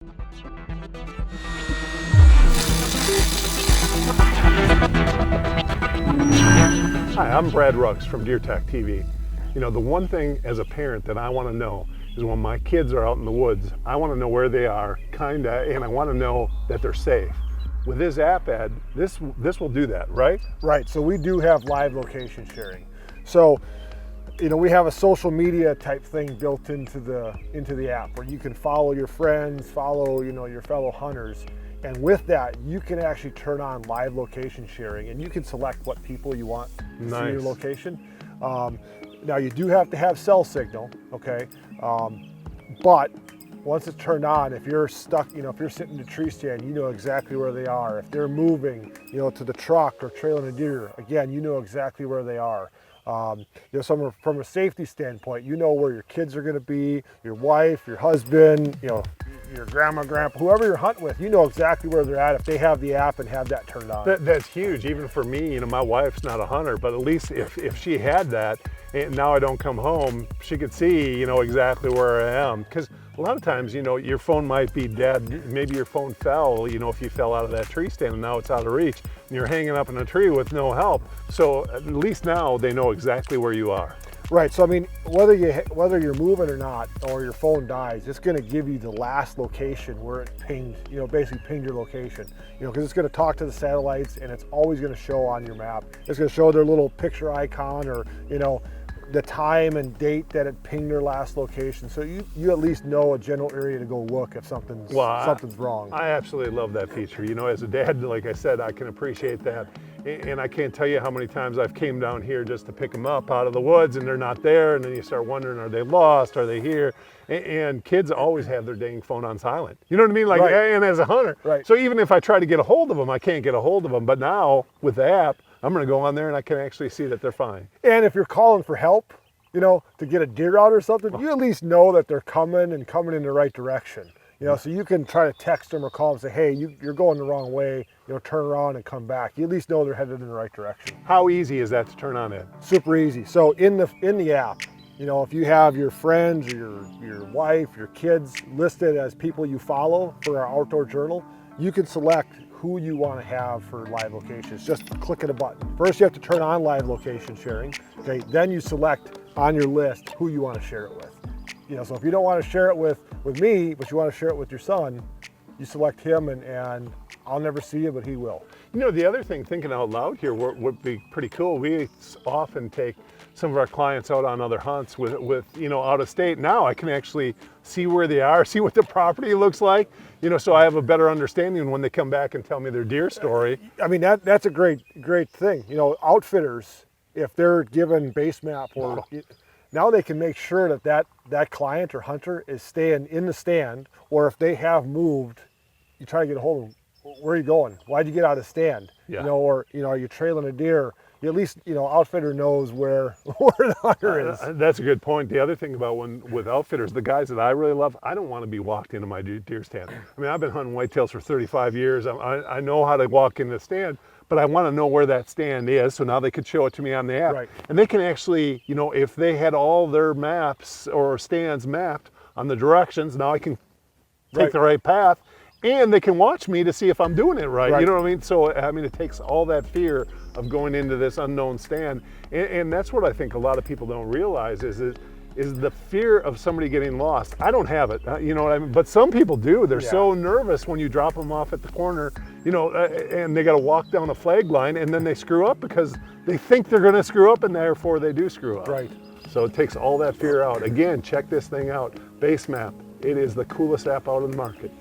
Hi, I'm Brad Ruggs from Deer Tech TV. You know, the one thing as a parent that I want to know is when my kids are out in the woods, I want to know where they are, and I want to know that they're safe. With this app, Ed, this will do that, right? Right, so we do have live location sharing. So, you know, we have a social media type thing built into the app where you can follow your friends, follow, you know, your fellow hunters. And with that, you can actually turn on live location sharing, and you can select what people you want to see your location. Now you do have to have cell signal, okay? But once it's turned on, if you're stuck, you know, if you're sitting in a tree stand, you know exactly where they are. If they're moving, you know, to the truck or trailing a deer, again, you know exactly where they are. You know, from a safety standpoint, you know where your kids are going to be, your wife, your husband, you know, your grandma, grandpa, whoever you're hunting with, you know exactly where they're at if they have the app and have that turned on. That's huge. Even for me, you know, my wife's not a hunter, but at least if she had that, and now I don't come home, she could see, you know, exactly where I am. Because a lot of times, you know, your phone might be dead. Maybe your phone fell, you know, if you fell out of that tree stand and now it's out of reach, and you're hanging up in a tree with no help. So at least now they know exactly where you are. Right, so I mean, whether you're moving or not, or your phone dies, it's going to give you the last location where it pinged, you know, basically pinged your location, you know, because it's going to talk to the satellites, and it's always going to show on your map. It's going to show their little picture icon, or, you know, the time and date that it pinged their last location, so you at least know a general area to go look if something's wrong. I absolutely love that feature. You know, as a dad, like I said, I can appreciate that. And I can't tell you how many times I've came down here just to pick them up out of the woods and they're not there, and then you start wondering, are they lost, are they here? And kids always have their dang phone on silent. You know what I mean? Like, right. And as a hunter. Right. So even if I try to get a hold of them, I can't get a hold of them. But now with the app, I'm gonna go on there and I can actually see that they're fine. And if you're calling for help, you know, to get a deer out or something, you at least know that they're coming in the right direction. You know, so you can try to text them or call them and say, hey, you're going the wrong way, you know, turn around and come back. You at least know they're headed in the right direction. How easy is that to turn on, Ed? Super easy. So in the app, you know, if you have your friends or your wife, your kids listed as people you follow for our outdoor journal, you can select who you want to have for live locations. Just clicking a button. First, you have to turn on live location sharing. Okay, then you select on your list who you want to share it with. You know, so if you don't want to share it with me, but you want to share it with your son, you select him, and I'll never see you, but he will. You know, the other thing, thinking out loud here, would be pretty cool. We often take some of our clients out on other hunts with you know, out of state. Now I can actually see where they are, see what the property looks like, you know, so I have a better understanding when they come back and tell me their deer story. I mean, that's a great thing. You know, outfitters, if they're given base map or now they can make sure that client or hunter is staying in the stand, or if they have moved, you try to get a hold of them. Where are you going? Why'd you get out of stand? Yeah. You know, or, you know, are you trailing a deer? You at least, you know, outfitter knows where the hunter is. That's a good point. The other thing about with outfitters, the guys that I really love, I don't want to be walked into my deer stand. I mean, I've been hunting whitetails for 35 years. I know how to walk in the stand, but I want to know where that stand is, so now they could show it to me on the app. Right. And they can actually, you know, if they had all their maps or stands mapped on the directions, now I can take the right path, and they can watch me to see if I'm doing it right. You know what I mean? So, I mean, it takes all that fear of going into this unknown stand, and that's what I think a lot of people don't realize is the fear of somebody getting lost. I don't have it, you know what I mean? But some people do. They're so nervous when you drop them off at the corner, you know, and they got to walk down a flag line, and then they screw up because they think they're going to screw up, and therefore they do screw up. Right. So it takes all that fear out. Again, check this thing out. Base Map. It is the coolest app out in the market.